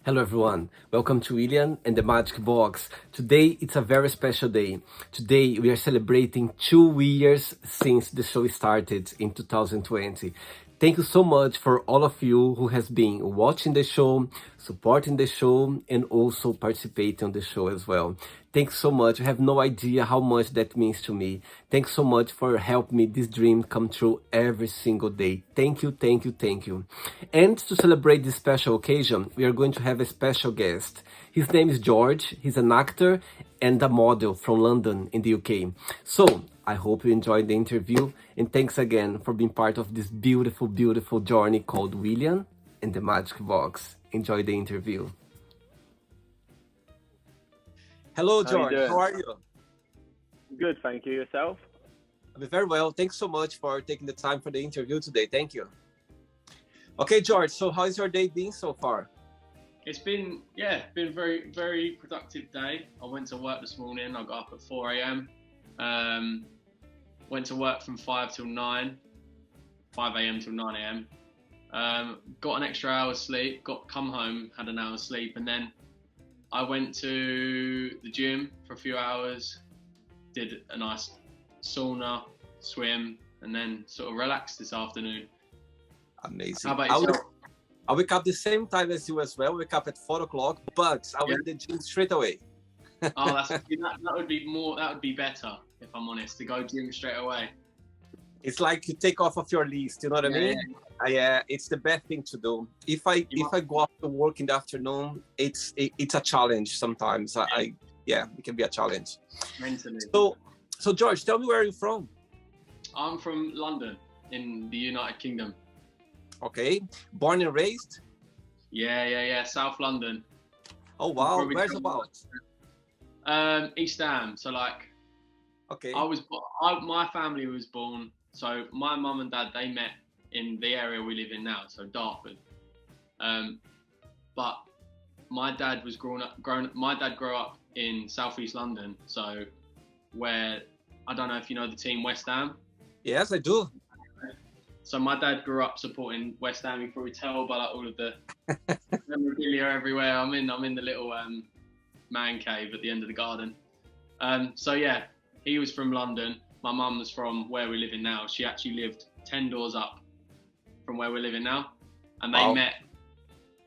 Hello everyone, welcome to William and the Magic Box. Today it's a very special day. Today we are celebrating 2 years since the show started in 2020. Thank you so much for all of you who has been watching the show, supporting the show, and also participating on the show as well. Thanks so much. You have no idea how much that means to me. Thanks so much for helping me this dream come true every single day. Thank you, thank you, thank you. And to celebrate this special occasion, we are going to have a special guest. His name is George. He's an actor and a model from London in the UK. So I hope you enjoyed the interview, and thanks again for being part of this beautiful, beautiful journey called William and the Magic Box. Enjoy the interview. Hello, How you George. doing? How are you? Good, thank you. Yourself? I'm very well. Thanks so much for taking the time for the interview today. Thank you. Okay, George. So how's your day been so far? It's been a very, very productive day. I went to work this morning. I got up at 4 a.m. Went to work from 5 till 9, 5 a.m. till 9 a.m. Got an extra hour's sleep, come home, had an hour's sleep, and then I went to the gym for a few hours, did a nice sauna, swim, and then sort of relaxed this afternoon. Amazing. How about yourself? I wake up the same time as you as well. Wake up at 4 o'clock, but I went to the gym straight away. Oh, that would be more. That would be better, if I'm honest, to go gym straight away. It's like you take off of your list. You know what I mean? Yeah, it's the best thing to do. If I go after work in the afternoon, it's a challenge sometimes. It can be a challenge. Mentally. So George, tell me where you're from. I'm from London in the United Kingdom. Okay, born and raised. Yeah. South London. Oh wow, where's about? East Ham. So like, okay. My family was born. So my mum and dad, they met in the area we live in now, so Dartford. But my dad was my dad grew up in Southeast London, so where, I don't know if you know the team West Ham. Yes, I do. So my dad grew up supporting West Ham. You can probably tell by like all of the memorabilia everywhere. I'm in the little man cave at the end of the garden. So yeah, he was from London. My mum was from where we're living now. She actually lived 10 doors up from where we're living now, and they met.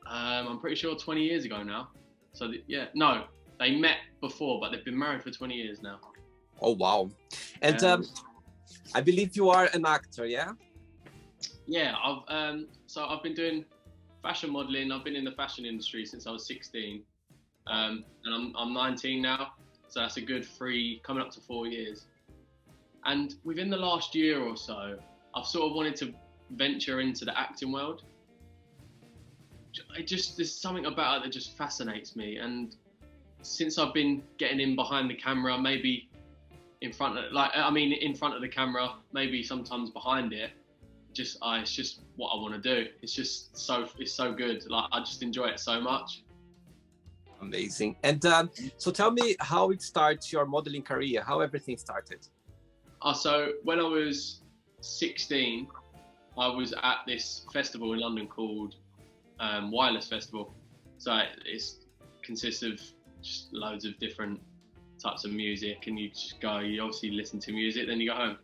I'm pretty sure 20 years ago now. So they met before, but they've been married for 20 years now. Oh wow! And I believe you are an actor, yeah? Yeah, I've been doing fashion modeling. I've been in the fashion industry since I was 16, and I'm 19 now, so that's a good coming up to 4 years. And within the last year or so, I've sort of wanted to venture into the acting world. There's something about it that just fascinates me, and since I've been getting in behind the camera, maybe in front of the camera, maybe sometimes behind it. It's just what I want to do. It's so good. Like, I just enjoy it so much. Amazing. And so tell me how it starts your modeling career, how everything started. So when I was 16, I was at this festival in London called Wireless Festival. So it consists of just loads of different types of music, and you obviously listen to music, then you go home.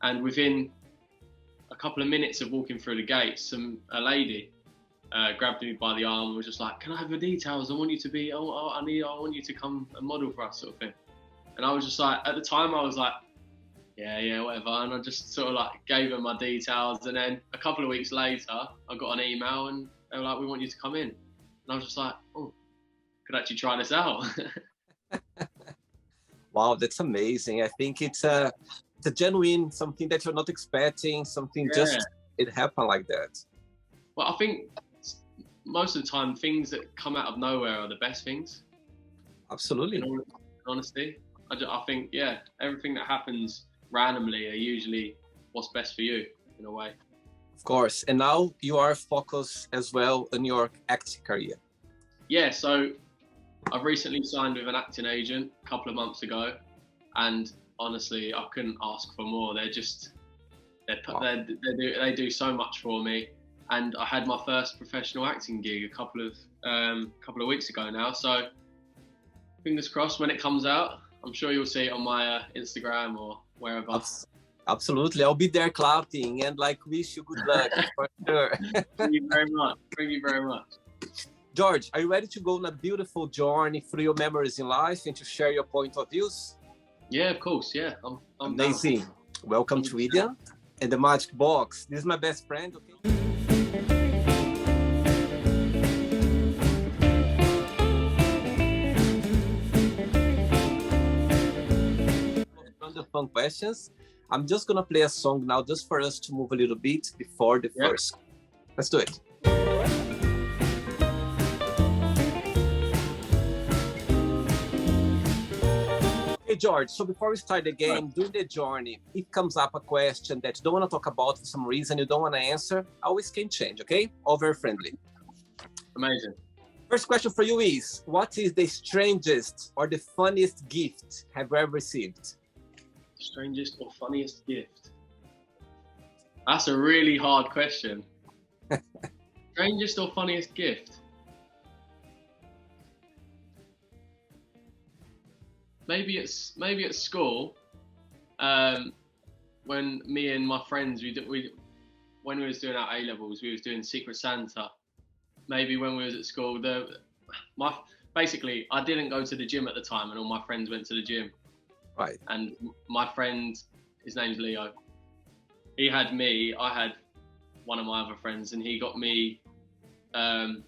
And within a couple of minutes of walking through the gates, a lady grabbed me by the arm and was just like, "Can I have your details? I want you to come and model for us," sort of thing. And I was just like, at the time I was like, yeah, whatever. And I just sort of like gave her my details. And then a couple of weeks later, I got an email and they were like, "We want you to come in." And I was just like, "Oh, could actually try this out." Wow, that's amazing. I think it's a genuine, something that you're not expecting, something just, it happened like that. Well, I think most of the time, things that come out of nowhere are the best things. Absolutely. In all honesty, I think, everything that happens randomly are usually what's best for you, in a way. Of course. And now you are focused as well on your acting career. Yeah, so I've recently signed with an acting agent a couple of months ago, and honestly, I couldn't ask for more. They do so much for me. and I had my first professional acting gig a couple of weeks ago now. So fingers crossed when it comes out. I'm sure you'll see it on my Instagram or wherever. Absolutely, I'll be there clapping and like wish you good luck for sure. Thank you very much. Thank you very much. George, are you ready to go on a beautiful journey through your memories in life and to share your point of views? Yeah, of course. Yeah, I'm amazing. Down. Welcome to William and the Magic Box. This is my best friend. Okay. The fun questions. I'm just gonna play a song now just for us to move a little bit before the first. Let's do it. Hey George, so before we start the game, during the journey, if comes up a question that you don't want to talk about for some reason, you don't want to answer, always can change, okay? All very friendly. Amazing. First question for you is, what is the strangest or the funniest gift have you ever received? Strangest or funniest gift? That's a really hard question. Strangest or funniest gift? Maybe at school, when me and my friends when we was doing our A-levels, we was doing Secret Santa. Maybe when we was at school, basically I didn't go to the gym at the time, and all my friends went to the gym. Right. And my friend, his name's Leo. He had me. I had one of my other friends, and he got me. I'm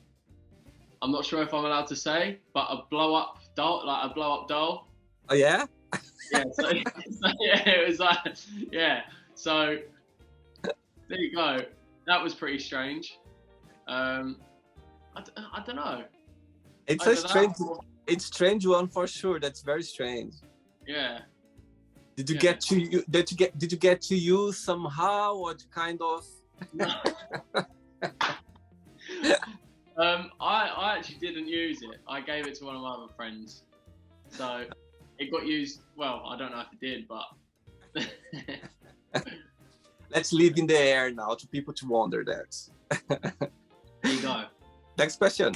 not sure if I'm allowed to say, but a blow-up doll, like a blow-up doll. Oh yeah. Yeah. So yeah, it was like So there you go. That was pretty strange. I don't know. It's a strange. It's strange one for sure. That's very strange. Yeah. Did you get to use somehow, or kind of? I actually didn't use it. I gave it to one of my other friends. So it got used. Well, I don't know if it did, but let's leave in the air now to people to wonder that. There you go. Next question.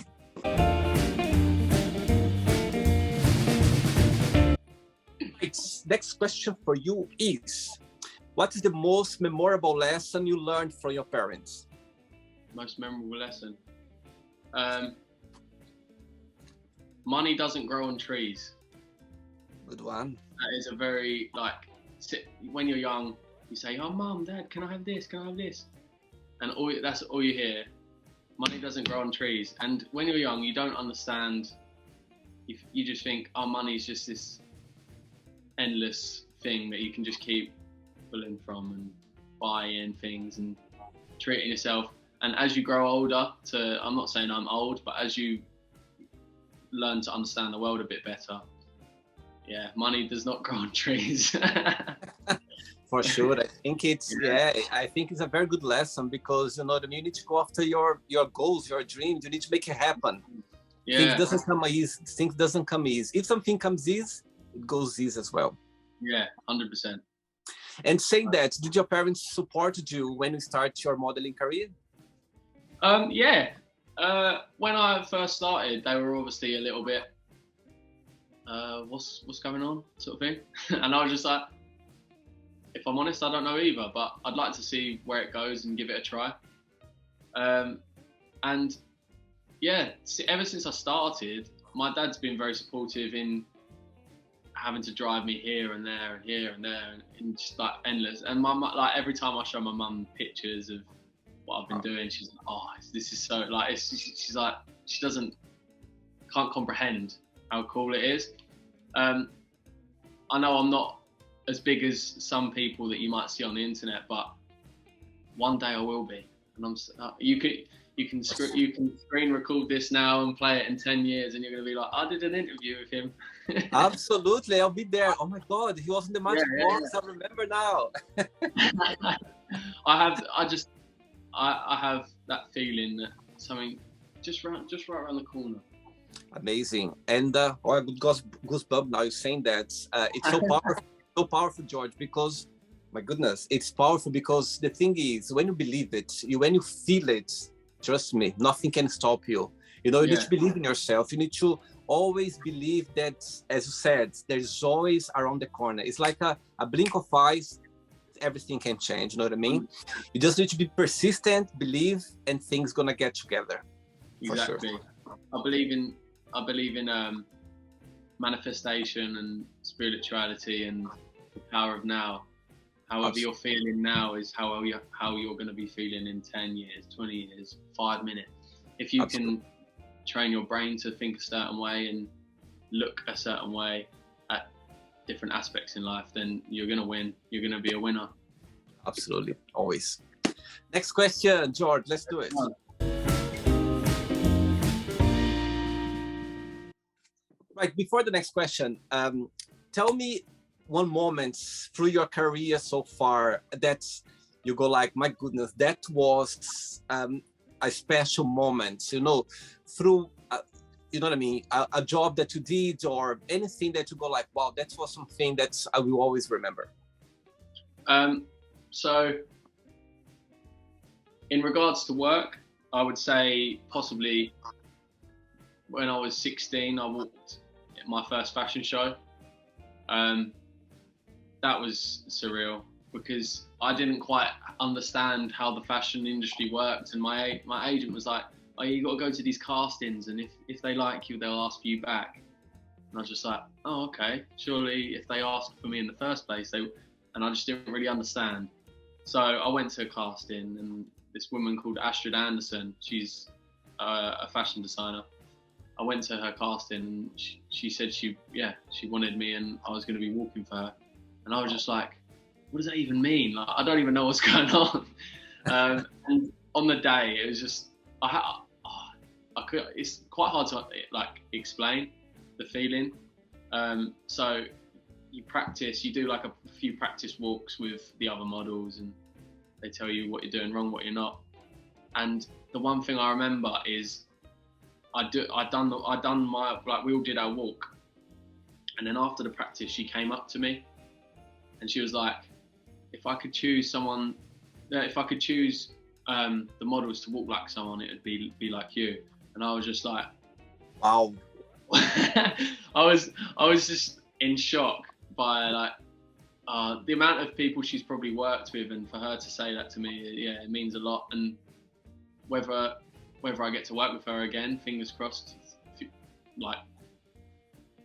Next question for you is, what is the most memorable lesson you learned from your parents? Most memorable lesson? Money doesn't grow on trees. Good one. That is a very, when you're young, you say, oh, Mum, Dad, can I have this? Can I have this? And that's all you hear. Money doesn't grow on trees. And when you're young, you don't understand. You just think, oh, money's just this endless thing that you can just keep pulling from and buying things and treating yourself. And as you grow older, I'm not saying I'm old, but as you learn to understand the world a bit better, yeah, money does not grow on trees. For sure. I think I think it's a very good lesson, because you need to go after your goals, your dreams. You need to make it happen. Yeah. Things doesn't come easy. If something comes easy, it goes easy as well. Yeah, 100%. And saying that, did your parents support you when you start your modeling career? Yeah. When I first started, they were obviously a little bit, what's going on, sort of thing. And I was just like, if I'm honest, I don't know either, but I'd like to see where it goes and give it a try. And yeah, ever since I started, my dad's been very supportive in having to drive me here and there and here and there, and just like endless. And my mum, like every time I show my mum pictures of what I've been doing, she's like, oh, this is so, like, she's like, she can't comprehend how cool it is. I know I'm not as big as some people that you might see on the internet, but one day I will be. And you can screen record this now and play it in 10 years, and you're going to be like, I did an interview with him. Absolutely, I'll be there. Oh my God, he was in the Magic Box. I remember now. I have that feeling that something just right around the corner. Amazing. And I got goosebumps now you're saying that. It's so powerful, so powerful, George, because My goodness, it's powerful because the thing is, when you believe it, when you feel it, trust me, nothing can stop you. You know, you need to believe in yourself. You need to always believe that, as you said, there's always around the corner. It's like a blink of eyes, everything can change. You know what I mean? You just need to be persistent, believe, and things gonna get together. Exactly. For sure. I believe in manifestation and spirituality and the power of now. However you're feeling now is how you're going to be feeling in 10 years, 20 years, 5 minutes. If you can train your brain to think a certain way and look a certain way at different aspects in life, then you're going to win. You're going to be a winner. Absolutely. Always. Next question, George. Let's do it. Right. Before the next question, tell me one moment through your career so far that you go like, my goodness, that was a special moment, you know, through, you know what I mean, a job that you did or anything that you go like, wow, that was something that I will always remember. So in regards to work, I would say possibly when I was 16, I walked my first fashion show. That was surreal because I didn't quite understand how the fashion industry worked, and my agent was like, "Oh, you got to go to these castings, and if they like you, they'll ask for you back." And I was just like, "Oh, okay. Surely if they asked for me in the first place, they..." And I just didn't really understand. So I went to a casting, and this woman called Astrid Anderson, she's a fashion designer. I went to her casting, and she said she wanted me, and I was going to be walking for her. And I was just like, what does that even mean? Like, I don't even know what's going on. And on the day, it was just, it's quite hard to like explain the feeling. So you practice, you do like a few practice walks with the other models, and they tell you what you're doing wrong, what you're not. And the one thing I remember is I done my, like, we all did our walk. And then after the practice, she came up to me and she was like, if I could choose the models to walk like someone, it would be like you. And I was just like, wow. I was just in shock by like the amount of people she's probably worked with, and for her to say that to me, yeah, it means a lot. And whether I get to work with her again, fingers crossed. Like,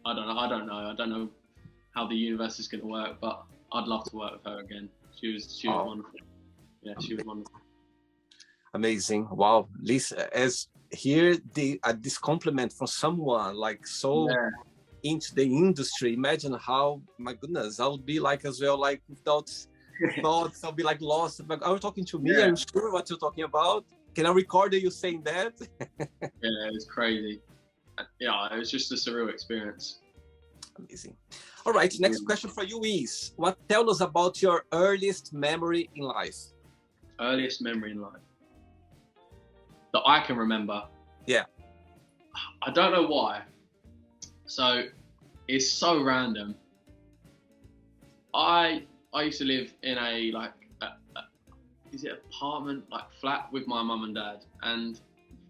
I don't know how the universe is going to work, but I'd love to work with her again. She was wonderful. Yeah, she was wonderful. Amazing. Wow. Lisa, as here this compliment from someone like into the industry, imagine how, my goodness, I would be like as well, like without thoughts, I'll be like lost. Like, are you talking to me? Are you sure what you're talking about? Can I record you saying that? Yeah, it was crazy. Yeah, it was just a surreal experience. Amazing. All right, next question for you is, tell us about your earliest memory in life? Earliest memory in life that I can remember? Yeah. I don't know why. So it's so random. I used to live in a apartment, like flat with my mum and dad, and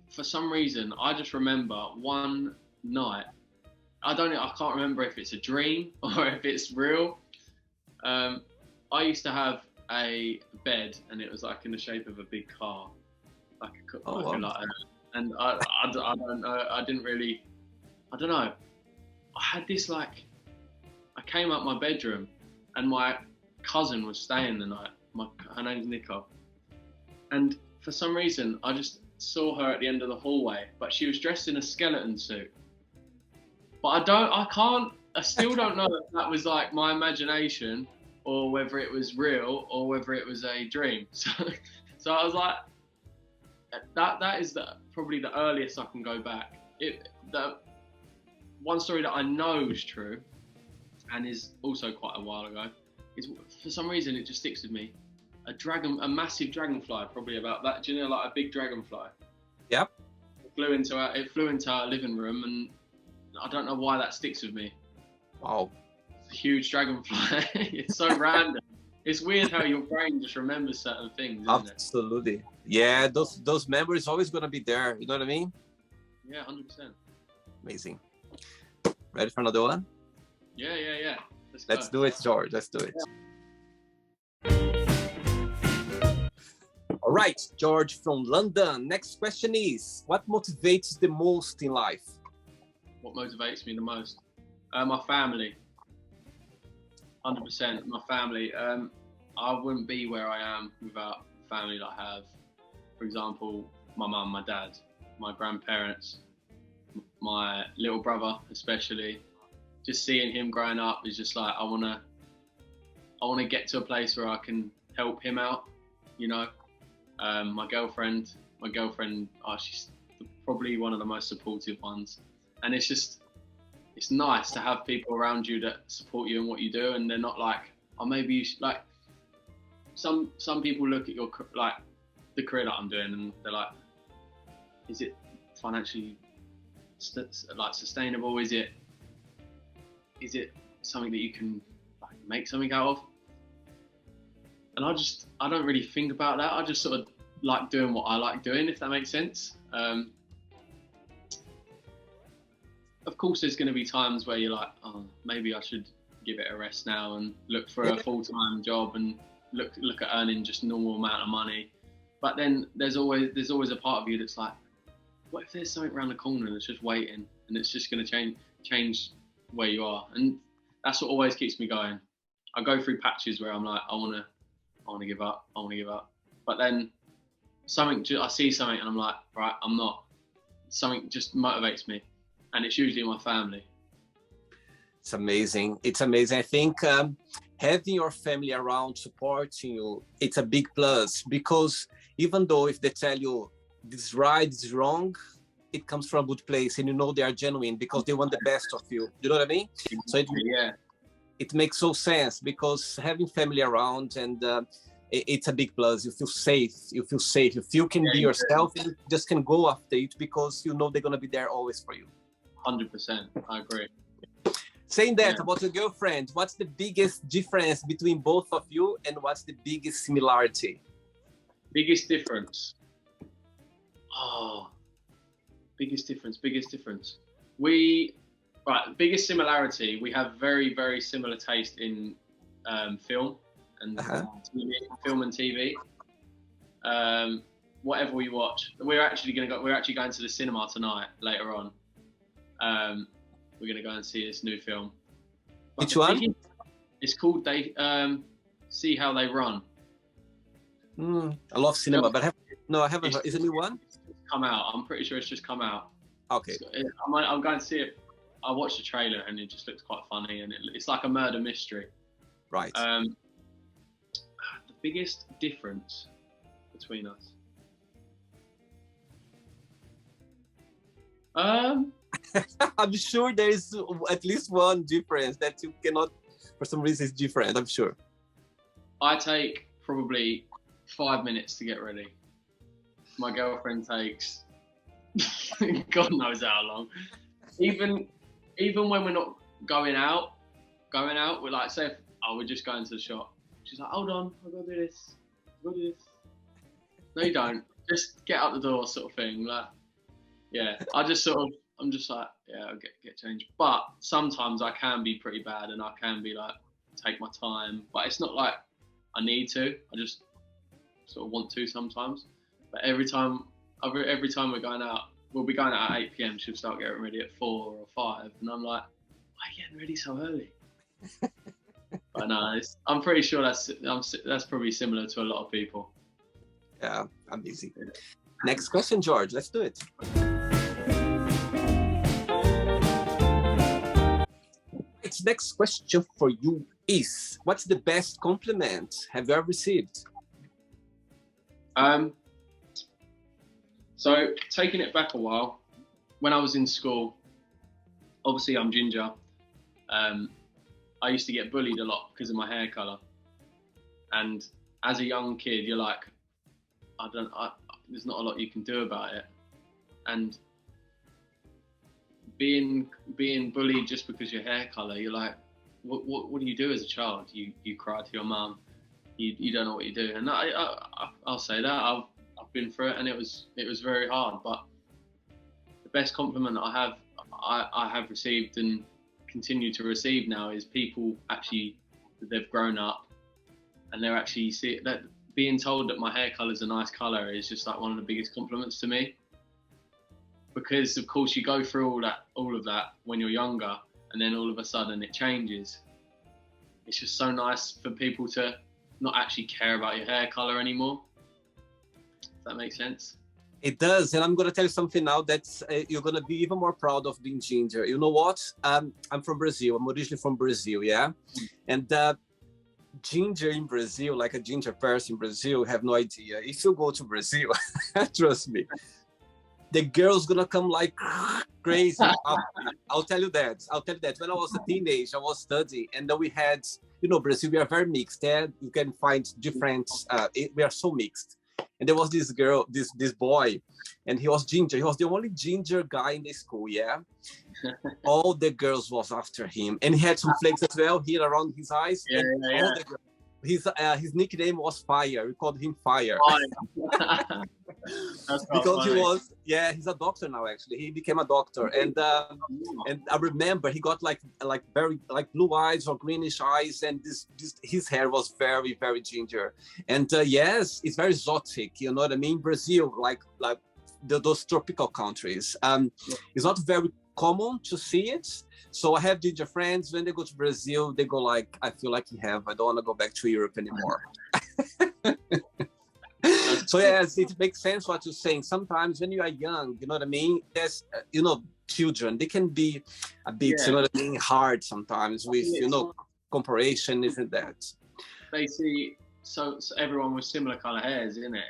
for some reason I just remember one night, I can't remember if it's a dream or if it's real. I used to have a bed, and it was like in the shape of a big car, and I don't know, I don't know. I had this, like, I came up my bedroom and my cousin was staying the night. Her name's Nico. And for some reason, I just saw her at the end of the hallway, but she was dressed in a skeleton suit. But I still don't know if that was like my imagination or whether it was real or whether it was a dream. So I was like, that is probably the earliest I can go back. One story that I know is true, and is also quite a while ago, is for some reason it just sticks with me. A massive dragonfly, probably about that. Do you know, like a big dragonfly? Yep. It flew into our living room, and I don't know why that sticks with me. Wow. It's a huge dragonfly. It's so random. It's weird how your brain just remembers certain things, isn't it? Absolutely. Yeah, those memories always gonna be there. You know what I mean? Yeah, 100%. Amazing. Ready for another one? Yeah. Let's do it, George. Let's do it. All right, George from London. Next question is, what motivates the most in life? What motivates me the most? My family. 100%. My family. I wouldn't be where I am without the family that I have. For example, my mum, my dad, my grandparents, my little brother, especially. Just seeing him growing up is just like I wanna get to a place where I can help him out. You know, my girlfriend. Oh, she's probably one of the most supportive ones, and it's nice to have people around you that support you in what you do, and they're not like, oh, maybe you should, like some people look at your like the career that I'm doing, and they're like, is it financially like sustainable? Is it something that you can like make something out of? And I don't really think about that. I just sort of like doing what I like doing, if that makes sense. Of course, there's going to be times where you're like, oh, maybe I should give it a rest now and look for a full-time job and look at earning just normal amount of money. But then there's always a part of you that's like, what if there's something around the corner that's just waiting and it's just going to change where you are? And that's what always keeps me going. I go through patches where I'm like, I want to give up. But then I see something and I'm like, right, I'm not. Something just motivates me. And it's usually my family. It's amazing. It's amazing. I think having your family around supporting you, it's a big plus, because even though if they tell you this is right, this is wrong, it comes from a good place, and you know they are genuine because they want the best of you. You know what I mean? So it makes so sense, because having family around, and it's a big plus. You feel safe. If you can be yourself, you just can go after it because you know they're gonna be there always for you. 100%. I agree. Saying that about your girlfriend, what's the biggest difference between both of you, and what's the biggest similarity? Biggest difference. Oh, biggest difference. Biggest similarity. We have very, very similar taste in film and TV. Whatever we watch, we're actually going to the cinema tonight later on. We're going to go and see this new film. Which one? It's called See How They Run. I love cinema, but I haven't heard. Is it a new one? It's come out. I'm pretty sure it's just come out. Okay. So I'm going to see it. I watched the trailer and it just looks quite funny, and it's like a murder mystery. Right. The biggest difference between us. I'm sure there is at least one difference that you cannot, for some reason, it's different. I'm sure. I take probably 5 minutes to get ready. My girlfriend takes God knows how long. Even when we're not going out, we're like, say, we're just going to the shop. She's like, hold on, I've got to do this. No, you don't. Just get out the door, sort of thing. Like, yeah, I'm just like, yeah, I'll get changed. But sometimes I can be pretty bad, and I can be like, take my time. But it's not like I need to. I just sort of want to sometimes. But every time we're going out, we'll be going out at 8 p.m. She'll start getting ready at 4 or 5, and I'm like, why are you getting ready so early? But no, I'm pretty sure that's probably similar to a lot of people. Yeah, amazing. Next question, George. Let's do it. Its next question for you is, what's the best compliment have you ever received? So taking it back a while, when I was in school, obviously I'm ginger. I used to get bullied a lot because of my hair colour. And as a young kid, you're like, there's not a lot you can do about it. And being bullied just because your hair colour, you're like, what do you do as a child? You cry to your mum, you don't know what you do. And I'll say that I've been through it, and it was very hard. But the best compliment I have received and continue to receive now is people actually, they've grown up and they're actually that being told that my hair color is a nice color is just like one of the biggest compliments to me. Because of course you go through all of that when you're younger, and then all of a sudden it changes. It's just so nice for people to not actually care about your hair color anymore. Does that make sense? It does, and I'm going to tell you something now that you're going to be even more proud of being ginger. You know what? I'm from Brazil. I'm originally from Brazil, yeah? And ginger in Brazil, like a ginger person in Brazil, have no idea. If you go to Brazil, trust me, the girl's going to come like crazy. I'll tell you that. When I was a teenager, I was studying, and then we had, Brazil, we are very mixed. Yeah? You can find different, we are so mixed. And there was this girl, this boy, and he was ginger. He was the only ginger guy in the school, yeah? All the girls was after him. And he had some flakes as well here around his eyes. Yeah. His nickname was Fire. We called him Fire. That's because he's a doctor now, actually. He became a doctor. And I remember he got like very like blue eyes or greenish eyes, and his hair was very, very ginger. And yes, it's very exotic, you know what I mean? Brazil, like those tropical countries. It's not very common to see it. So I have ginger friends. When they go to Brazil, they go like, I feel like I don't want to go back to Europe anymore. So yes, it makes sense what you're saying. Sometimes when you are young, you know what I mean? There's, children, they can be a bit, you know what I mean, hard sometimes with, comparison, isn't that? They see, so everyone with similar colour hairs, isn't it?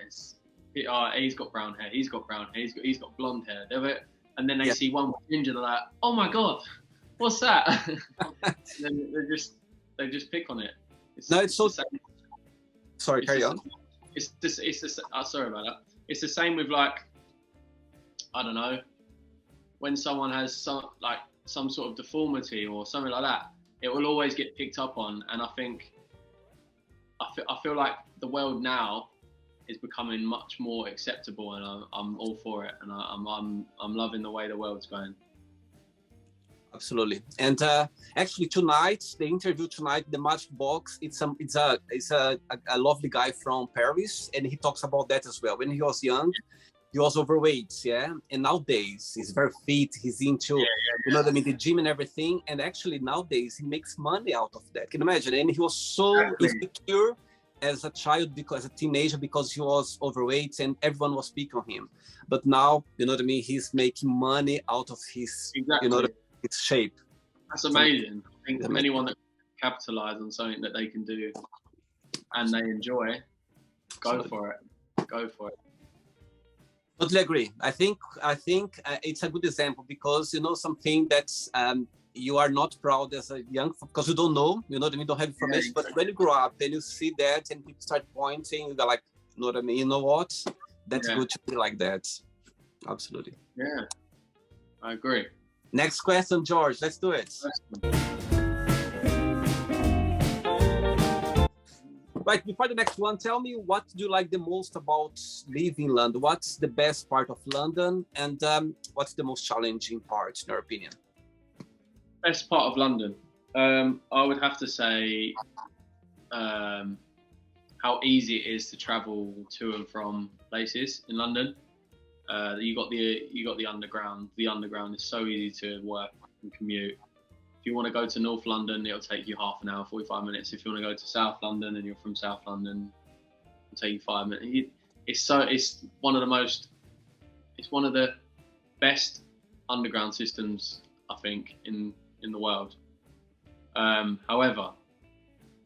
He's got brown hair, he's got brown hair, he's got blonde hair. And then they see one with ginger, they're like, oh my God, what's that? And then they just pick on it. It's so... Sorry, carry on. Sorry about that. It's the same with like, I don't know, when someone has some sort of deformity or something like that, it will always get picked up on. And I feel like the world now is becoming much more acceptable, and I'm all for it, and I'm loving the way the world's going. Absolutely. And actually tonight, the interview tonight, the Magic Box, it's a lovely guy from Paris, and he talks about that as well. When he was young, he was overweight, yeah? And nowadays, he's very fit, he's into, you know what I mean, the gym and everything. And actually nowadays, he makes money out of that. Can you imagine? And he was so insecure as a child, as a teenager, because he was overweight and everyone was picking on him. But now, you know what I mean, he's making money out of his, its shape. That's amazing. I think anyone that capitalize on something that they can do and they enjoy, go for it. Totally agree. I think it's a good example, because something that's you are not proud as a young, because you don't know, you know what I mean, don't have information. But when you grow up and you see that and people start pointing, you're like, you know what I mean, you know what? That's good to be like that. Absolutely. Yeah, I agree. Next question, George. Let's do it. Right, before the next one, tell me, what do you like the most about living in London? What's the best part of London? And what's the most challenging part, in your opinion? Best part of London? I would have to say how easy it is to travel to and from places in London. You got the underground. The underground is so easy to work and commute. If you want to go to North London, it'll take you half an hour, 45 minutes. If you want to go to South London and you're from South London, it'll take you 5 minutes. It's one of the best underground systems, I think, in the world. However,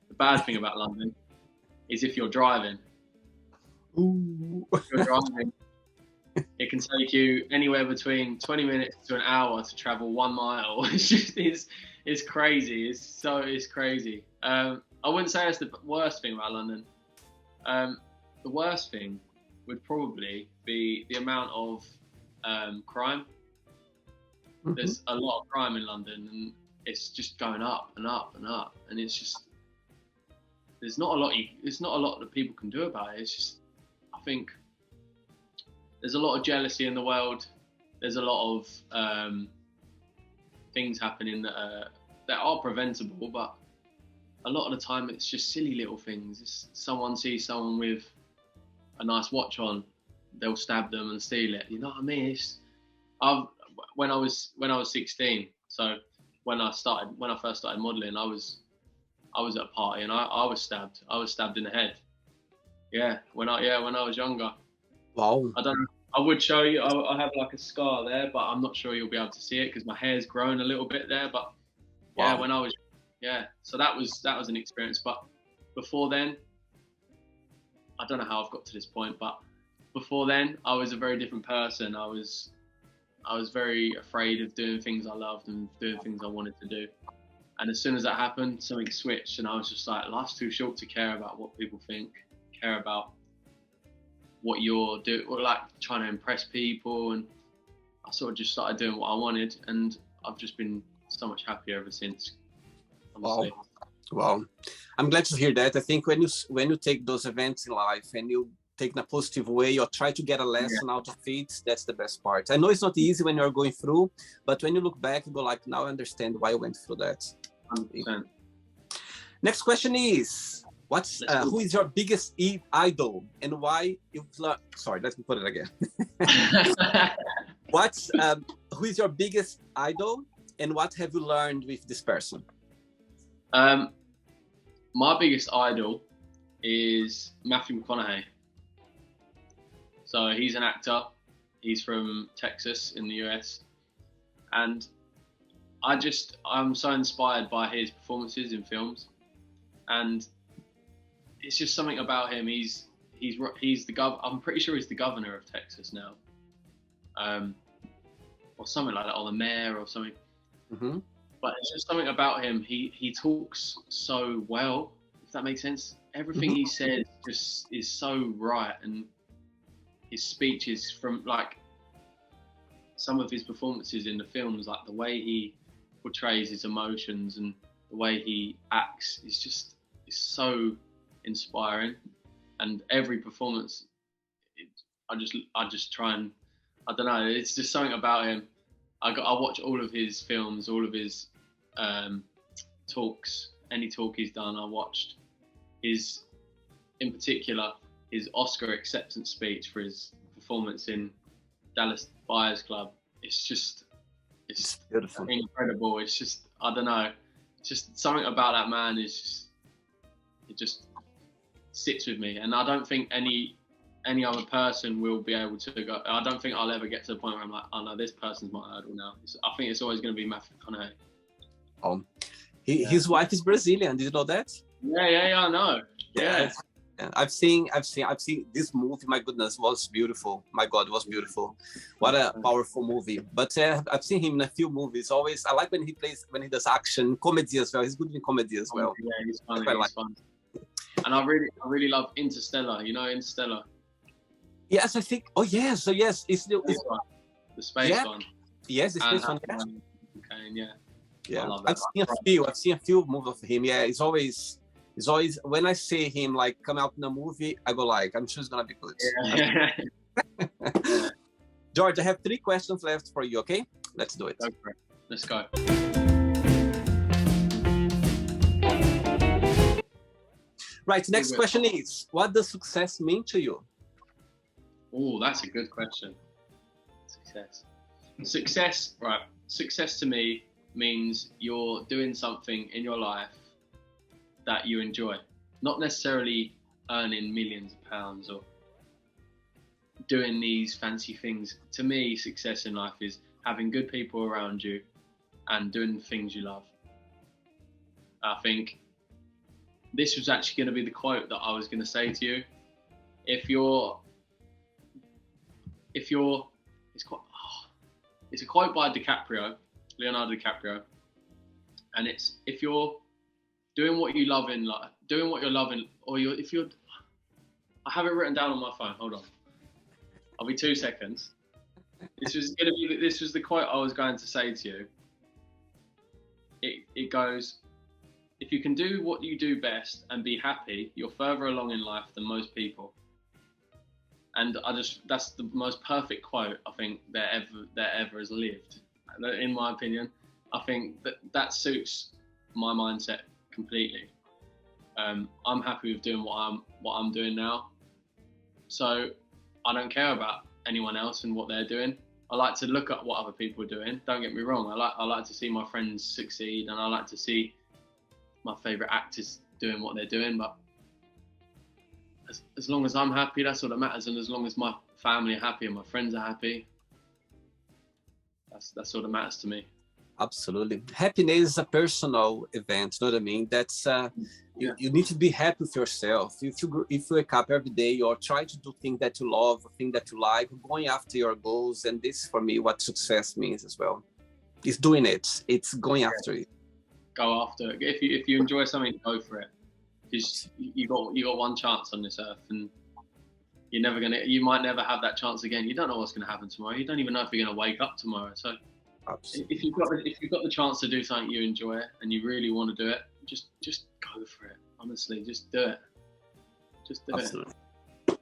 the bad thing about London is if you're driving. If you're driving, it can take you anywhere between 20 minutes to an hour to travel 1 mile. It's crazy. It's crazy. I wouldn't say it's the worst thing about London. The worst thing would probably be the amount of crime. Mm-hmm. There's a lot of crime in London, and it's just going up and up and up. And it's just, there's not a lot. There's not a lot that people can do about it. It's just, I think there's a lot of jealousy in the world. There's a lot of things happening that are preventable, but a lot of the time it's just silly little things. It's someone sees someone with a nice watch on, they'll stab them and steal it. You know what I mean? When I was 16, so when I first started modelling, I was at a party and I was stabbed. I was stabbed in the head. Yeah, when I was younger. Wow. I don't know. I would show you. I have like a scar there, but I'm not sure you'll be able to see it because my hair's grown a little bit there. But yeah, Wow. when I was, yeah. So that was an experience. But before then, I don't know how I've got to this point. But before then, I was a very different person. I was very afraid of doing things I loved and doing things I wanted to do. And as soon as that happened, something switched, and I was just like, life's too short to care about what people think. Care about what you're doing, or like trying to impress people. And I sort of just started doing what I wanted, and I've just been so much happier ever since. Honestly. Wow. I'm glad to hear that. I think when you take those events in life and you take in a positive way or try to get a lesson out of it, that's the best part. I know it's not easy when you're going through, but when you look back, you go like, now I understand why I went through that. 100%. Next question is, who is your biggest idol and why you've learned? Sorry, let me put it again. Who is your biggest idol and what have you learned with this person? My biggest idol is Matthew McConaughey. So he's an actor. He's from Texas in the US. And I'm so inspired by his performances in films. And it's just something about him. He's the I'm pretty sure he's the governor of Texas now. Or something like that, or the mayor or something. Mm-hmm. But it's just something about him. He talks so well, if that makes sense. Everything he says just is so right, and his speeches from like some of his performances in the films, like the way he portrays his emotions and the way he acts is so inspiring. And every performance, I just try and, I don't know, it's just something about him. I watch all of his films, all of his talks, any talk he's done. I watched in particular, his Oscar acceptance speech for his performance in Dallas Buyers Club. It's beautiful, incredible. It's just, I don't know, it's just something about that man it just sits with me. And I don't think any other person will be able to go. I don't think I'll ever get to the point where I'm like, oh no, this person's my idol now. I think it's always going to be Matthew McConaughey. His wife is Brazilian. Did you know that? Yeah, I know. Yeah. I've seen this movie. My goodness, was beautiful. My God, it was beautiful. What a powerful movie. But I've seen him in a few movies. Always, I like when he does action, comedy as well. He's good in comedy as well. Yeah, he's funny. He's fun. And I really love Interstellar. You know Interstellar? Yes, I think. Oh yes, it's the space one. Yes, the space one. Yeah. I've seen a few movies of him. Yeah, it's always when I see him like come out in a movie, I go like, I'm sure it's gonna be good. Yeah. George, I have 3 questions left for you. Okay, let's do it. Go for it. Let's go. Right. Next question is, what does success mean to you? Oh, that's a good question. Success, right? Success to me means you're doing something in your life that you enjoy, not necessarily earning millions of pounds or doing these fancy things. To me, success in life is having good people around you and doing the things you love. I think this was actually going to be the quote that I was going to say to you. It's a quote by Leonardo DiCaprio, and it's, if you're doing what you love in life, doing what you're loving, I have it written down on my phone. Hold on, I'll be 2 seconds. This was the quote I was going to say to you. It goes, if you can do what you do best and be happy, you're further along in life than most people. And that's the most perfect quote I think that ever has lived. In my opinion, I think that suits my mindset completely. I'm happy with doing what I'm doing now. So I don't care about anyone else and what they're doing. I like to look at what other people are doing. Don't get me wrong. I like to see my friends succeed, and I like to see my favourite actors doing what they're doing. But as long as I'm happy, that's all that matters. And as long as my family are happy and my friends are happy, that's all that matters to me. Absolutely. Happiness is a personal event, you know what I mean? That's you need to be happy with yourself. If you wake up every day or try to do things that you love, things that you like, going after your goals, and this for me what success means as well. It's doing it. It's going after it. Go after it. If you enjoy something, go for it. Because you got one chance on this earth, and you might never have that chance again. You don't know what's gonna happen tomorrow. You don't even know if you're gonna wake up tomorrow. So absolutely. If you've got the chance to do something you enjoy and you really want to do it, just go for it. Honestly, just do it. Just do absolutely. It.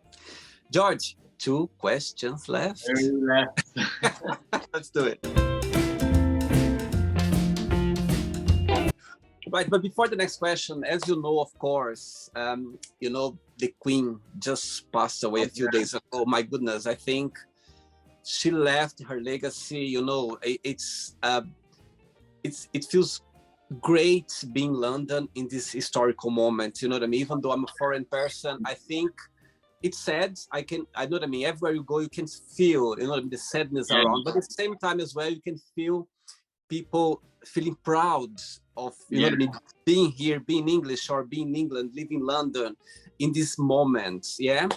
George, 2 questions left. Let's do it. Right, but before the next question, as you know, of course, the Queen just passed away a few days ago. Oh my goodness, I think she left her legacy. It feels great being London in this historical moment. You know what I mean? Even though I'm a foreign person, I think it's sad. I know what I mean. Everywhere you go, you can feel, the sadness around. But at the same time as well, you can feel people feeling proud of, know what I mean, being here, being English or being in England, living in London in this moment. Yeah.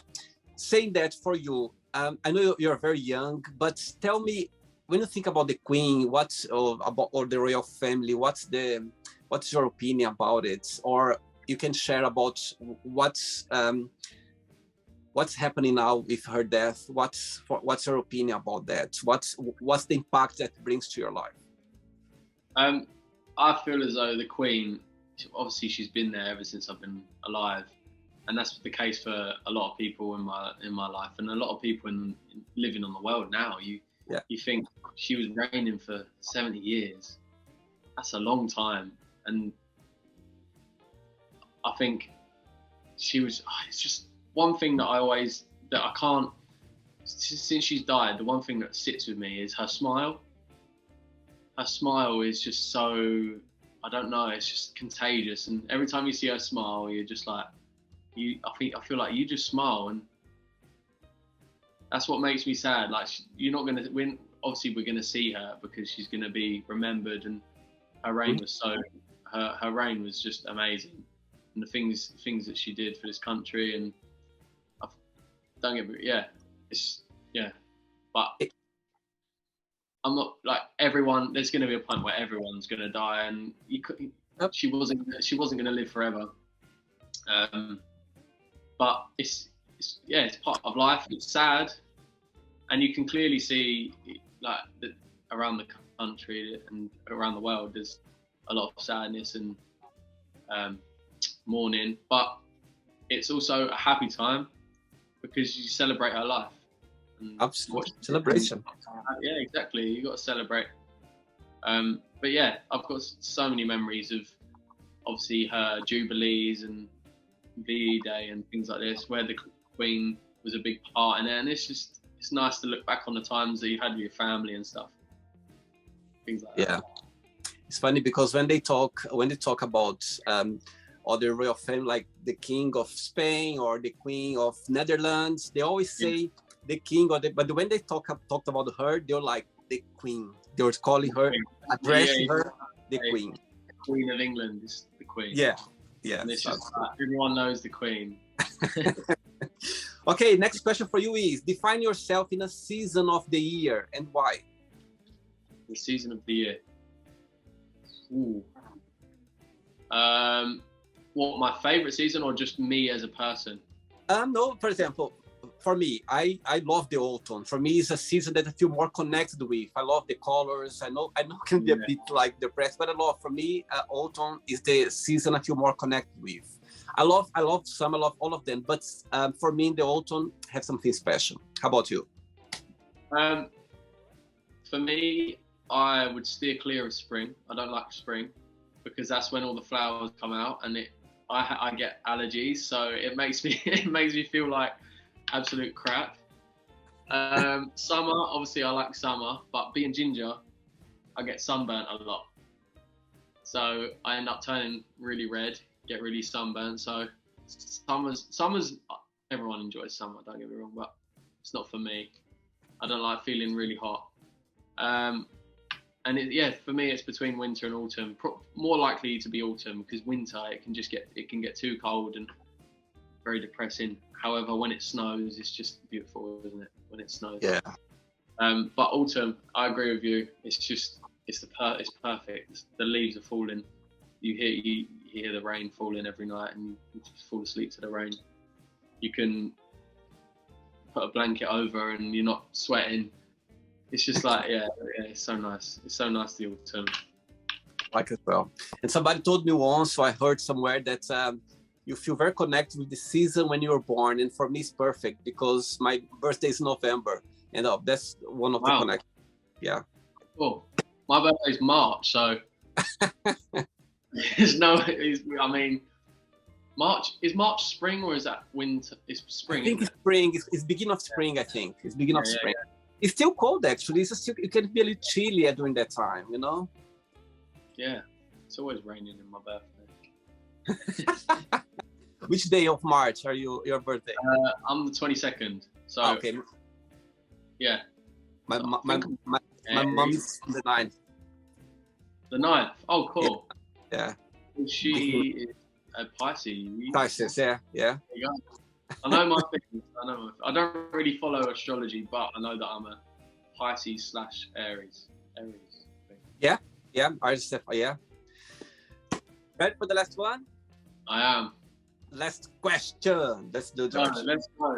Saying that for you, I know you're very young, but tell me, when you think about the Queen, or the royal family, what's your opinion about it? Or you can share about what's happening now with her death. What's your opinion about that? What's the impact that brings to your life? I feel as though the Queen, obviously she's been there ever since I've been alive, and that's the case for a lot of people in my life, and a lot of people living on the world now. You think she was reigning for 70 years. That's a long time, and I think she was. It's just one thing that I can't. Since she's died, the one thing that sits with me is her smile. Her smile is just so, I don't know, it's just contagious. And every time you see her smile, you're just like, I feel like you just smile, and that's what makes me sad. Like, you're not gonna win. Obviously, we're gonna see her because she's gonna be remembered, and her reign was her reign was just amazing, and the things that she did for this country. And don't get me, but. I'm not like everyone. There's going to be a point where everyone's going to die, and she wasn't going to live forever. But it's part of life. It's sad, and you can clearly see like around the country and around the world, there's a lot of sadness and mourning. But it's also a happy time because you celebrate her life. Absolutely. Celebration. Yeah, exactly. You got to celebrate. But yeah, I've got so many memories of obviously her jubilees and VE Day and things like this, where the Queen was a big part in it. And it's nice to look back on the times that you had with your family and stuff. Things like that. Yeah. It's funny because when they talk about other royal family, like the King of Spain or the Queen of Netherlands, they always say the King but when they talked about her, they're like the Queen. They were calling her, addressing her, the Queen. The Queen of England is the Queen. Yeah. And it's just everyone knows the Queen. Okay, next question for you is, define yourself in a season of the year and why? The season of the year. Ooh. What, my favorite season or just me as a person? No, for example, for me, I love the autumn. For me, it's a season that I feel more connected with. I love the colors. I know it can be a bit like depressed, but I love. For me, autumn is the season I feel more connected with. I love summer. I love all of them, but for me, the autumn have something special. How about you? Um, for me, I would steer clear of spring. I don't like spring because that's when all the flowers come out, and I get allergies, so it makes me it makes me feel like absolute crap. Summer, obviously, I like summer, but being ginger, I get sunburnt a lot, so I end up turning really red, get really sunburnt. So summer's everyone enjoys summer. Don't get me wrong, but it's not for me. I don't like feeling really hot. And for me, it's between winter and autumn. More likely to be autumn because winter it can get too cold and very depressing. However, when it snows, it's just beautiful, isn't it? When it snows. Yeah. But autumn, I agree with you. It's perfect. The leaves are falling. You hear the rain falling every night, and you just fall asleep to the rain. You can put a blanket over, and you're not sweating. It's just like, it's so nice. It's so nice, the autumn. Like as well. And somebody told me once, so I heard somewhere that you feel very connected with the season when you were born. And for me, it's perfect because my birthday is November. And that's one of the connections. Yeah. Cool. My birthday's March, so March, is March spring or is that winter? It's spring. I think it's spring. It's beginning of spring, I think. It's beginning of spring. Yeah. It's still cold, actually. It can be a little chilly during that time, you know? Yeah. It's always raining in my birthday. Which day of March are your birthday? I'm the 22nd. So okay. Yeah. My mom is the 9th. The 9th? Oh, cool. Yeah. She is a Pisces. Pisces, yeah. There you go. I know my things. I don't really follow astrology, but I know that I'm a Pisces / Aries. Yeah. Yeah. Ready for the last one? I am. Last question. Let's do it. Let's go.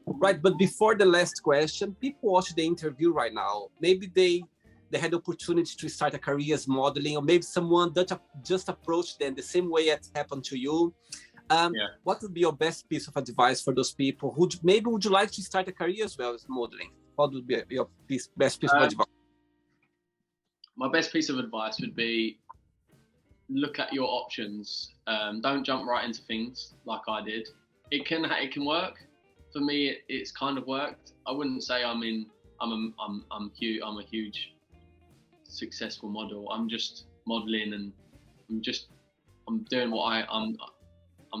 Right, but before the last question, people watch the interview right now. Maybe they had the opportunity to start a career as modeling, or maybe someone that just approached them the same way it happened to you. What would be your best piece of advice for those people who would you like to start a career as well as modeling? What would be your best piece of advice? My best piece of advice would be look at your options. Don't jump right into things like I did. It can work. For me, it's kind of worked. I wouldn't say I'm a huge successful model. I'm just modeling, and I'm doing what I'm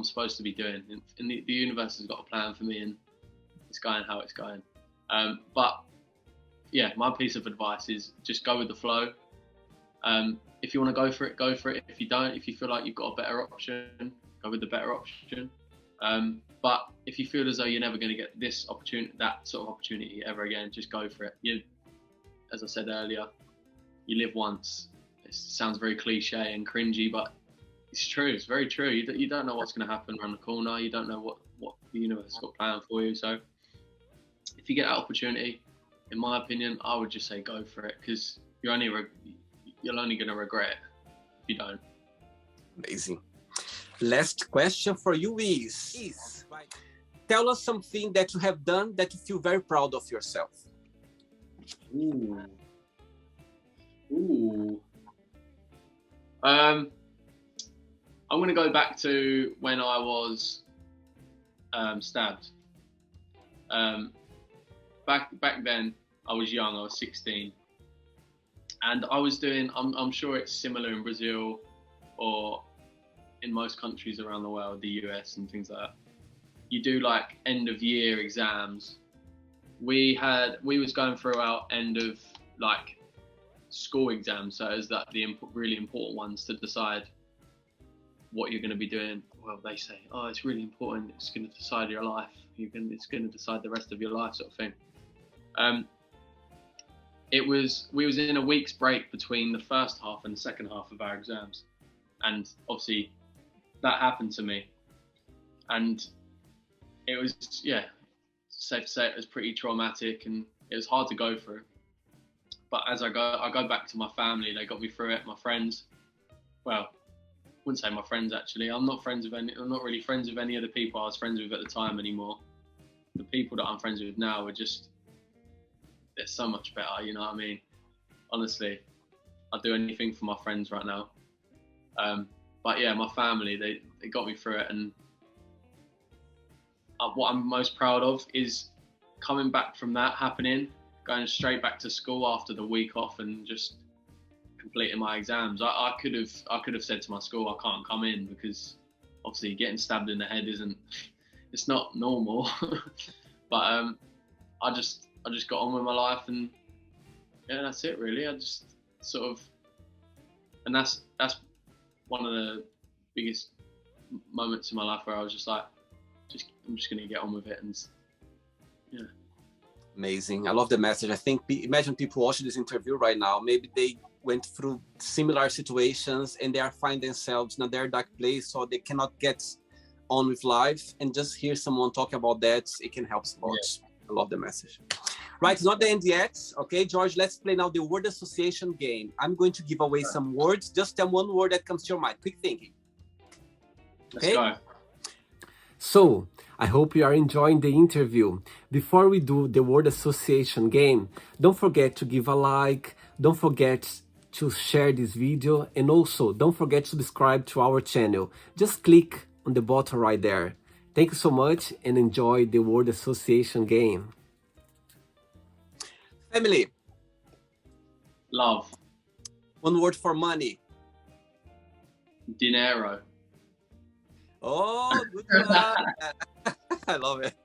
supposed to be doing. And the universe has got a plan for me, and it's going how it's going. But yeah, my piece of advice is just go with the flow. If you want to go for it, go for it. If you don't, if you feel like you've got a better option, go with the better option. But if you feel as though you're never going to get that sort of opportunity ever again, just go for it. As I said earlier, you live once. It sounds very cliche and cringy, but it's true. It's very true. You don't know what's going to happen around the corner. You don't know what the universe has got planned for you. So if you get that opportunity, in my opinion, I would just say go for it, because you're only going to regret it if you don't. Amazing. Last question for you is tell us something that you have done that you feel very proud of yourself. Ooh. I'm going to go back to when I was stabbed. Back then, I was young. I was 16, and I was doing. I'm sure it's similar in Brazil or in most countries around the world, the US and things like that. You do like end of year exams. We was going through our end of like school exams, so it's that the really important ones to decide what you're going to be doing. Well, they say, oh, it's really important. It's going to decide your life. It's going to decide the rest of your life, sort of thing. We was in a week's break between the first half and the second half of our exams, and obviously that happened to me. and it was, yeah, safe to say it was pretty traumatic, and it was hard to go through. But as I go back to my family. They got me through it. My friends, well, I wouldn't say my friends actually. I'm not really friends with any of the people I was friends with at the time anymore. The people that I'm friends with now are just, they're so much better. You know what I mean? Honestly, I'd do anything for my friends right now. But yeah, my family, they got me through it, and what I'm most proud of is coming back from that happening, going straight back to school after the week off and just completing my exams. I could have said to my school, I can't come in, because obviously getting stabbed in the head it's not normal. But I just got on with my life, and yeah, that's it really. I just sort of, and that's one of the biggest moments in my life where I was just like, I'm just gonna get on with it, and yeah. Amazing. I love the message. I think, imagine people watching this interview right now, maybe they went through similar situations and they are finding themselves in a very dark place, so they cannot get on with life, and just hear someone talk about that, it can help so much. Yeah. I love the message. Right, it's not the end yet. Okay, George, let's play now the word association game. I'm going to give away some words. Just tell one word that comes to your mind. Quick thinking. Okay? Let's go. So, I hope you are enjoying the interview. Before we do the word association game, don't forget to give a like, don't forget to share this video, and also don't forget to subscribe to our channel. Just click on the button right there. Thank you so much, and enjoy the word association game. Family. Love. One word for money. Dinero. Oh, good job. I love it.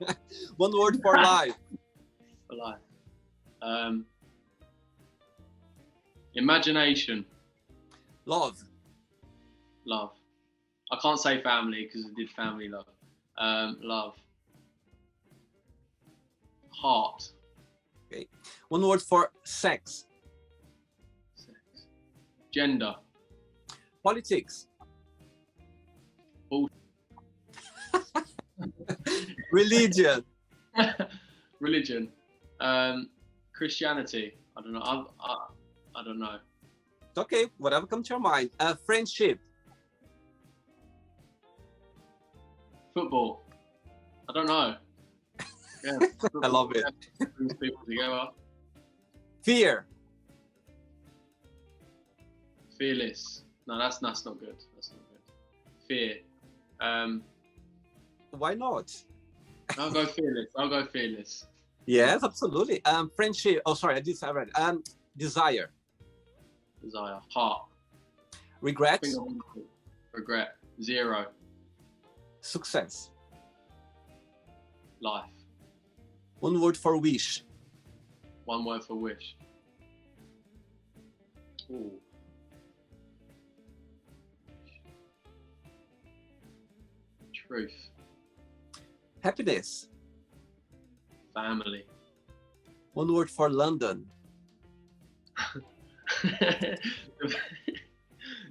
One word for life. For life. Imagination. Love. Love. I can't say family because I did family love. Love. Heart. Okay. One word for sex. Sex. Gender. Politics. Bull- Religion. Religion. Christianity. I don't know. I don't know. Okay, whatever comes to your mind. Friendship. Football. I don't know. Yeah, I love it. Brings people together. Fear. Fearless. No, that's not good. That's not good. Fear. Why not? I'll go fearless. I'll go fearless. Yes, absolutely. Friendship. Oh, sorry, I did say already. Desire. Desire. Heart. Regret. Regret. Zero. Success. Life. One word for wish. One word for wish. Ooh. Truth. Happiness. Family. One word for London.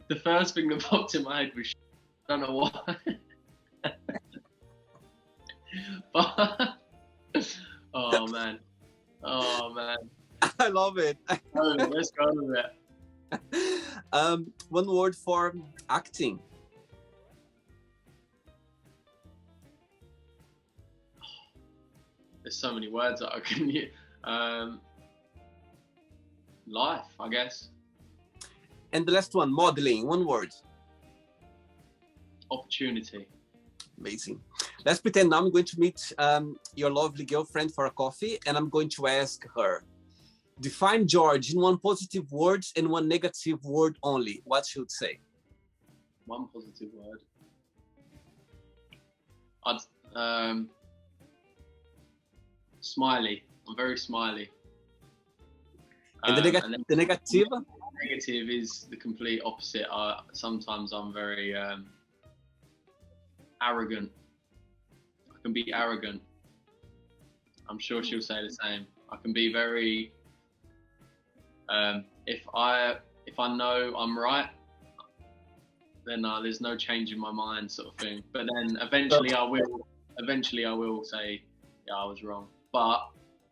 The first thing that popped in my head was I don't know why. But, oh man. I love it. Let's go with it. One word for acting. There's so many words that I can use. Life, I guess. And the last one, modeling. One word. Opportunity. Amazing. Let's pretend now I'm going to meet your lovely girlfriend for a coffee, and I'm going to ask her, define George in one positive word and one negative word only. What should say? One positive word. I'd smiley. I'm very smiley. And the negative? The negative is the complete opposite. Sometimes I'm very arrogant. I can be arrogant. I'm sure she'll say the same. I can be very. If I know I'm right, then there's no change in my mind, sort of thing. But then eventually I will say, yeah, I was wrong. But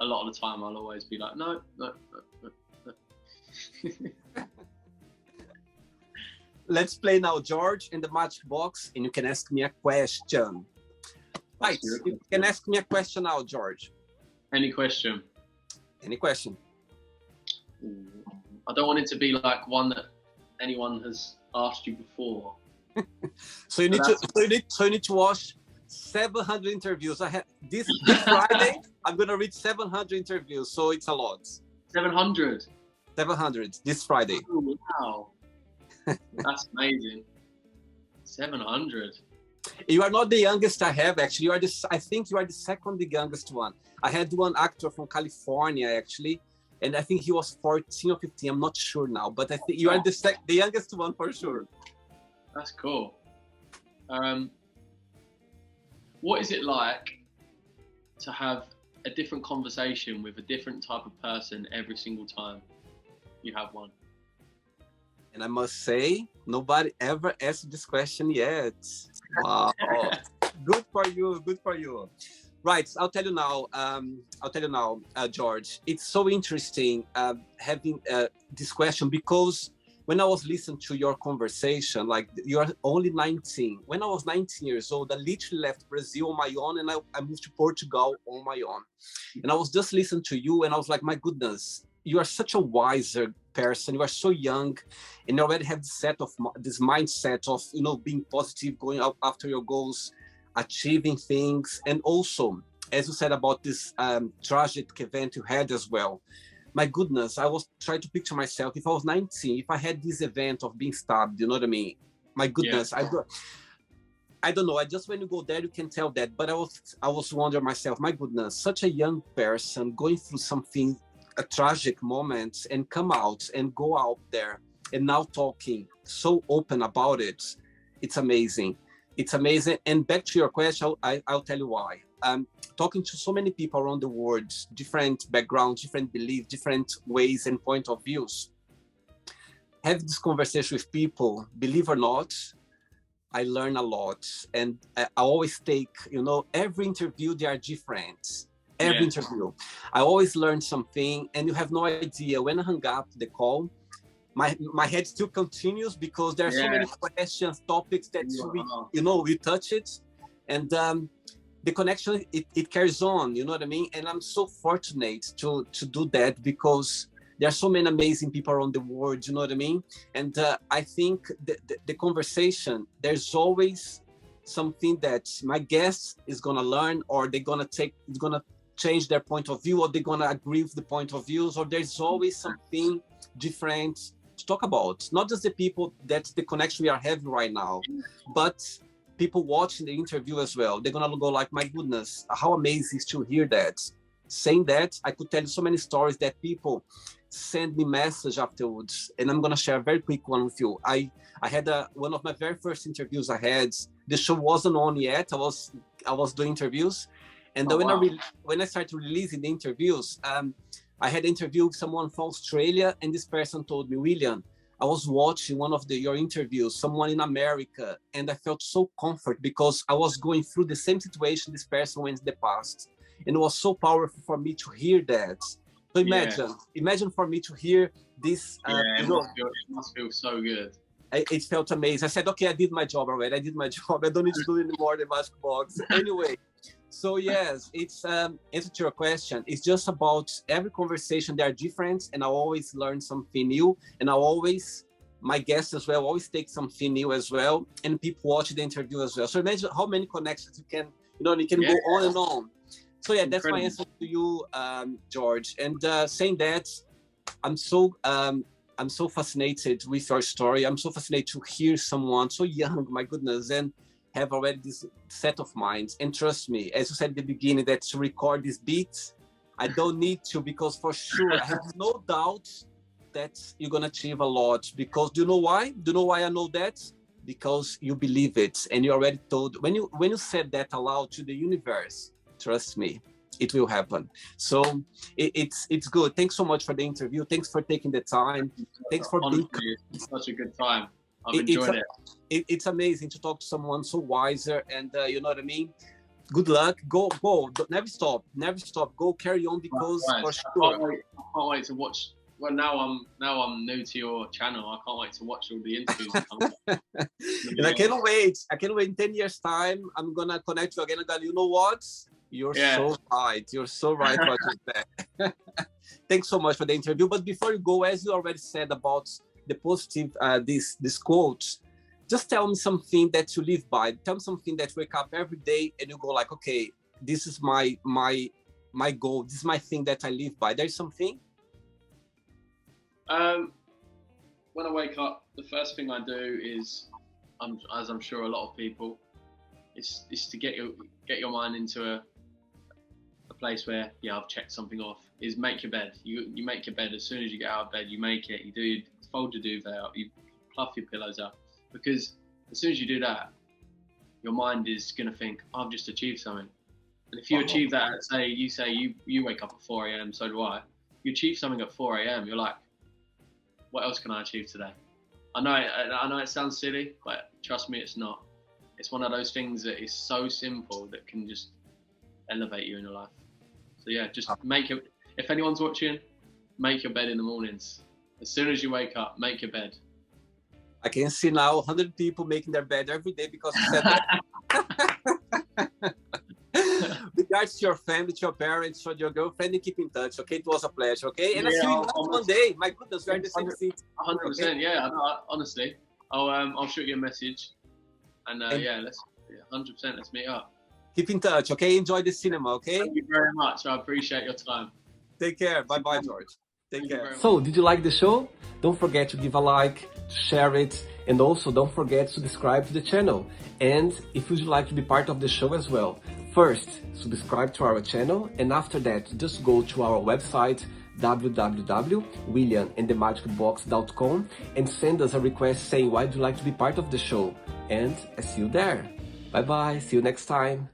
a lot of the time I'll always be like, no. Let's play now, George, in the magic box, and you can ask me a question. Right, you can ask me a question now, George. Any question? Any question? I don't want it to be like one that anyone has asked you before. So you need to watch 700 interviews. I have this Friday. I'm gonna read 700 interviews, so it's a lot. 700. 700 this Friday. Oh, wow, that's amazing. 700. You are not the youngest I have, actually. I think you are the second youngest one. I had one actor from California, actually, and I think he was 14 or 15. I'm not sure now, but I think you are the youngest one for sure. That's cool. What is it like to have a different conversation with a different type of person every single time you have one? And I must say, nobody ever asked this question yet. Wow. Good for you. Good for you. Right. I'll tell you now, George. It's so interesting having this question, because when I was listening to your conversation, like, you're only 19. When I was 19 years old, I literally left Brazil on my own, and I moved to Portugal on my own. And I was just listening to you, and I was like, my goodness, you are such a wiser person. You are so young, and you already have this mindset of, being positive, going out after your goals, achieving things. And also, as you said about this tragic event you had as well, my goodness, I was trying to picture myself if I was 19, if I had this event of being stabbed, you know what I mean? My goodness, yeah. I don't know. When you go there, you can tell that. But I was wondering myself, my goodness, such a young person going through something, a tragic moment, and come out and go out there and now talking so open about it. It's amazing. It's amazing. And back to your question, I'll tell you why. Talking to so many people around the world, different backgrounds, different beliefs, different ways and point of views. Have this conversation with people, believe or not, I learn a lot. And I always take, every interview, they are different. Every interview. I always learn something, and you have no idea. When I hung up the call, my head still continues, because there are so many questions, topics that we touch it. And the connection, it carries on, you know what I mean? And I'm so fortunate to do that, because there are so many amazing people around the world, you know what I mean? And I think the conversation, there's always something that my guest is gonna learn, or it's gonna change their point of view, or they're gonna agree with the point of views, or there's always something different to talk about. Not just the people, that's the connection we are having right now, but people watching the interview as well. They're gonna go like, my goodness, how amazing is to hear that. Saying that, I could tell you so many stories that people send me message afterwards, and I'm gonna share a very quick one with you. I had one of my very first interviews I had. The show wasn't on yet. I was doing interviews, and then when I started releasing the interviews, I had interviewed someone from Australia, and this person told me, William, I was watching one of your interviews, someone in America, and I felt so comfort, because I was going through the same situation this person went in the past. And it was so powerful for me to hear that. So imagine for me to hear this. It must feel so good. It felt amazing. I said, okay, I did my job already. I did my job. I don't need to do anymore the magic box. Anyway, so yes, it's answer to your question. It's just about every conversation. They are different, and I always learn something new. And my guests as well, always take something new as well. And people watch the interview as well. So imagine how many connections you can go on and on. So yeah, that's my answer to you, George. And saying that, I'm so fascinated with your story. I'm so fascinated to hear someone so young, my goodness, and have already this set of minds. And trust me, as you said at the beginning, that to record this beat, I don't need to, because for sure, I have no doubt that you're going to achieve a lot. Because do you know why? Do you know why I know that? Because you believe it. And you already told, when you said that aloud to the universe, trust me, it will happen. So it's good. Thanks so much for the interview. Thanks for taking the time. Thanks for being. It's such a good time. I've enjoyed it. It's amazing to talk to someone so wiser, and you know what I mean. Good luck. Go. Never stop. Go, carry on, because Right. for I sure. can't wait to watch. Well, now I'm new to your channel. I can't wait to watch all the interviews that come up. And I cannot wait. In 10 years' time, I'm gonna connect you again and go, you know what? You're so right. You're so right what you said. Thanks so much for the interview. But before you go, as you already said about the positive, this quote, just tell me something that you live by. Tell me something that you wake up every day and you go like, okay, this is my goal. This is my thing that I live by. There's something. When I wake up, the first thing I do is, as I'm sure a lot of people, is to get your mind into a place where I've checked something off. Is make your bed. You make your bed as soon as you get out of bed. You make it. You fold your duvet up. You fluff your pillows up, because as soon as you do that, your mind is gonna think, I've just achieved something. And if you achieve that, say you wake up at 4 a.m. So do I. You achieve something at 4 a.m. You're like, what else can I achieve today? I know it sounds silly, but trust me, it's not. It's one of those things that is so simple that can just elevate you in your life. So yeah, just make it. If anyone's watching, make your bed in the mornings. As soon as you wake up, make your bed. I can see now 100 people making their bed every day because you said that. Regards to your family, to your parents, to your girlfriend, and keep in touch, okay? It was a pleasure, okay? And I'll see you one day. My goodness, we're in the same seat. 100%, okay? Yeah. Honestly, I'll shoot you a message, and 100%, let's meet up. Keep in touch, okay? Enjoy the cinema, okay? Thank you very much. I appreciate your time. Take care. Bye-bye, George. Take care. So, did you like the show? Don't forget to give a like, to share it, and also don't forget to subscribe to the channel. And if you'd like to be part of the show as well, first, subscribe to our channel, and after that, just go to our website, www.williamandthemagicbox.com, and send us a request saying why would you like to be part of the show. And I see you there. Bye-bye. See you next time.